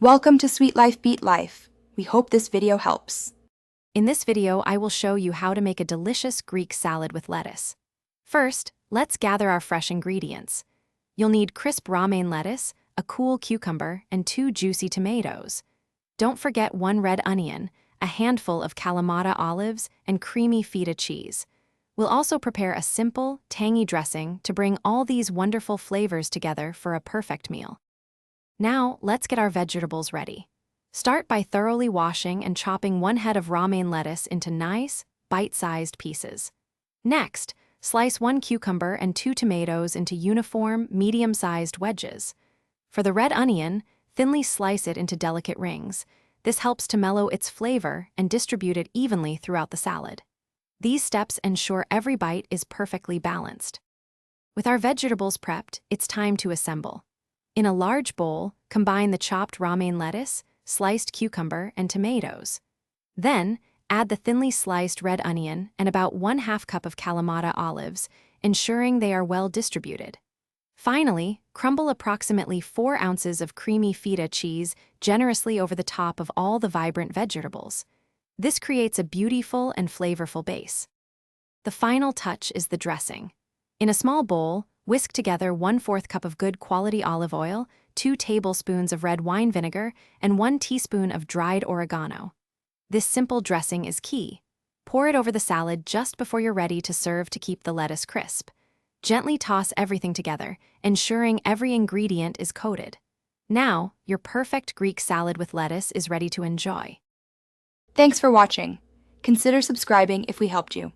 Welcome to Sweet Life Beat Life. We hope this video helps. In this video, I will show you how to make a delicious Greek salad with lettuce. First, let's gather our fresh ingredients. You'll need crisp romaine lettuce, a cool cucumber, and 2 juicy tomatoes. Don't forget 1 red onion, a handful of Kalamata olives, and creamy feta cheese. We'll also prepare a simple, tangy dressing to bring all these wonderful flavors together for a perfect meal. Now, let's get our vegetables ready. Start by thoroughly washing and chopping 1 head of romaine lettuce into nice, bite-sized pieces. Next, slice 1 cucumber and 2 tomatoes into uniform, medium-sized wedges. For the red onion, thinly slice it into delicate rings. This helps to mellow its flavor and distribute it evenly throughout the salad. These steps ensure every bite is perfectly balanced. With our vegetables prepped, it's time to assemble. In a large bowl, combine the chopped romaine lettuce, sliced cucumber, and tomatoes. Then, add the thinly sliced red onion and about 1/2 cup of Kalamata olives, ensuring they are well distributed. Finally, crumble approximately 4 ounces of creamy feta cheese generously over the top of all the vibrant vegetables. This creates a beautiful and flavorful base. The final touch is the dressing. In a small bowl, whisk together 1/4 cup of good quality olive oil, 2 tablespoons of red wine vinegar, and 1 teaspoon of dried oregano. This simple dressing is key. Pour it over the salad just before you're ready to serve to keep the lettuce crisp. Gently toss everything together, ensuring every ingredient is coated. Now, your perfect Greek salad with lettuce is ready to enjoy. Thanks for watching. Consider subscribing if we helped you.